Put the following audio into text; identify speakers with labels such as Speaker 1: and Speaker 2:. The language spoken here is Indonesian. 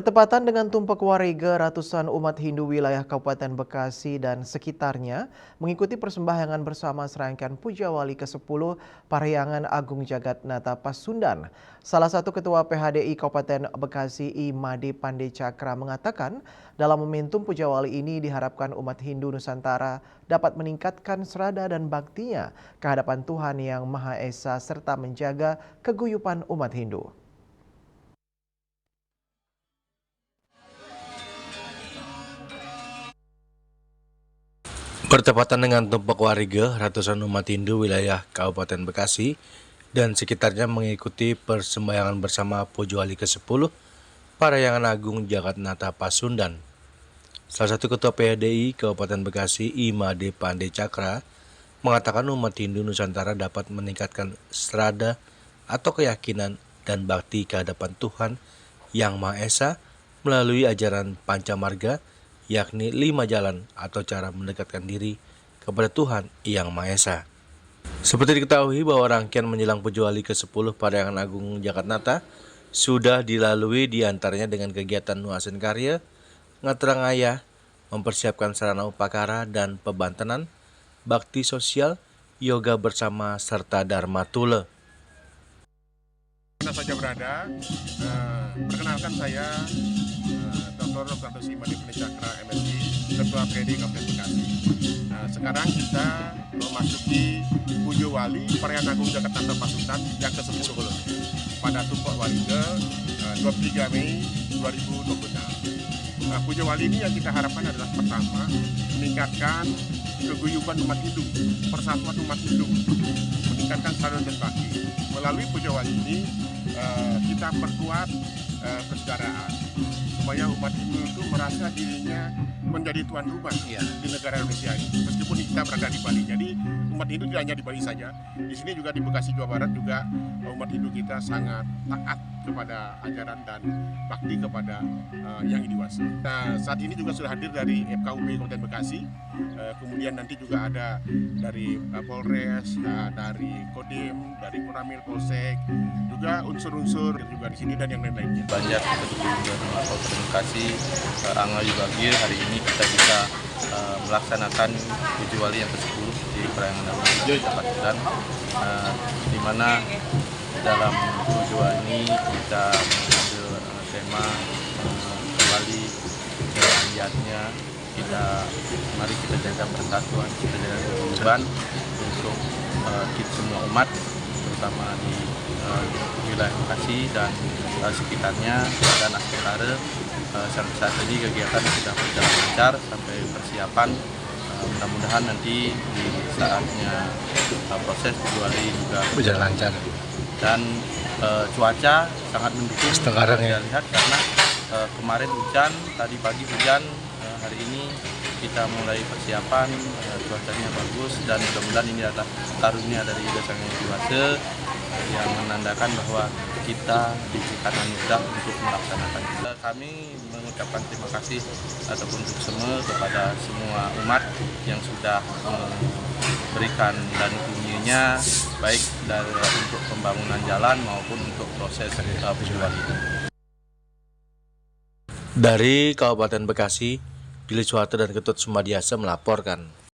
Speaker 1: Bertepatan dengan Tumpek Wariga, ratusan umat Hindu wilayah Kabupaten Bekasi dan sekitarnya mengikuti persembahyangan bersama serangkaian Puja Wali ke-10 Parahyangan Agung Jagat Nata Pasundan. Salah satu Ketua PHDI Kabupaten Bekasi I Made Pandey Cakra mengatakan, dalam momentum Puja Wali ini diharapkan umat Hindu Nusantara dapat meningkatkan serada dan baktinya ke hadapan Tuhan Yang Maha Esa serta menjaga keguyupan umat Hindu.
Speaker 2: Bertepatan dengan Tumpek Wariga, ratusan umat Hindu wilayah Kabupaten Bekasi dan sekitarnya mengikuti persembahyangan bersama Puja Wali ke-10 Parahyangan Agung Jagat Nata Pasundan. Salah satu Ketua PHDI Kabupaten Bekasi I Made Pandey Cakra mengatakan umat Hindu Nusantara dapat meningkatkan serada atau keyakinan dan bakti ke hadapan Tuhan Yang Maha Esa melalui ajaran Pancamarga, yakni 5 jalan atau cara mendekatkan diri kepada Tuhan Yang Maha Esa. Seperti diketahui bahwa rangkaian menjelang Puja Wali ke-10 Parahyangan Agung Jagat Nata sudah dilalui diantaranya dengan kegiatan nuasen karya, ngatrangaya, mempersiapkan sarana upakara dan pebantenan, bakti sosial, yoga bersama, serta Dharma Tule.
Speaker 3: Mana saja berada, perkenalkan saya Dr. Dr. Made Pandey Cakra MSI, Ketua PHDI Kabupaten Bekasi. Sekarang kita memasuki Puja Wali Parahyangan Agung Jagat Nata Pasundan yang ke-10 pada Tumpek Wariga 23 Mei 2026. Puja Wali ini yang kita harapkan adalah pertama, meningkatkan keguyuban umat Hindu, persatuan umat Hindu, meningkatkan sarana dan bakti. Melalui Puja Wali ini kita perkuat persaudaraan supaya umat Hindu itu merasa dirinya menjadi tuan rumah di negara Indonesia ini. Meskipun kita berada di Bali, jadi umat Hindu tidak hanya di Bali saja. Di sini juga di Bekasi, Jawa Barat juga umat Hindu kita sangat taat kepada ajaran dan bakti kepada Yang Widiwasa. Nah, saat ini juga sudah hadir dari FKUB Kabupaten Bekasi, kemudian nanti juga ada dari Polres, dari Kodim, dari Koramil Polsek, juga unsur-unsur juga di sini dan yang lain-lainnya.
Speaker 4: Banyak Kabupaten Bekasi, Angga Yubagir, hari ini kita bisa melaksanakan Puja Wali yang ke-10 di Parahyangan Agung Jagat Pasundan, di mana dalam Puja Wali ini kita mengambil tema kembali ke ayatnya, mari kita jaga persatuan, kita jaga keguyuban untuk kita semua umat, terutama di wilayah Bekasi dan sekitarnya dan sekitar. Sampai saat ini kegiatan sudah berjalan lancar sampai persiapan. Mudah-mudahan nanti di saatnya proses Puja Wali juga
Speaker 2: Berjalan lancar.
Speaker 4: Dan cuaca sangat mendukung.
Speaker 2: Sekarang ya.
Speaker 4: Lihat karena kemarin hujan, tadi pagi hujan, hari ini kita mulai persiapan, cuacanya bagus dan mudah-mudahan ini adalah karunia dari Sang Hyang Widiwasa yang menandakan bahwa kita diberikan anugerah untuk melaksanakan. Kami mengucapkan terima kasih ataupun semua kepada semua umat yang sudah memberikan dan kunjungnya, baik untuk pembangunan jalan maupun untuk proses Puja Wali.
Speaker 2: Dari Kabupaten Bekasi, Billy Suharto dan Ketut Sumadiasa melaporkan.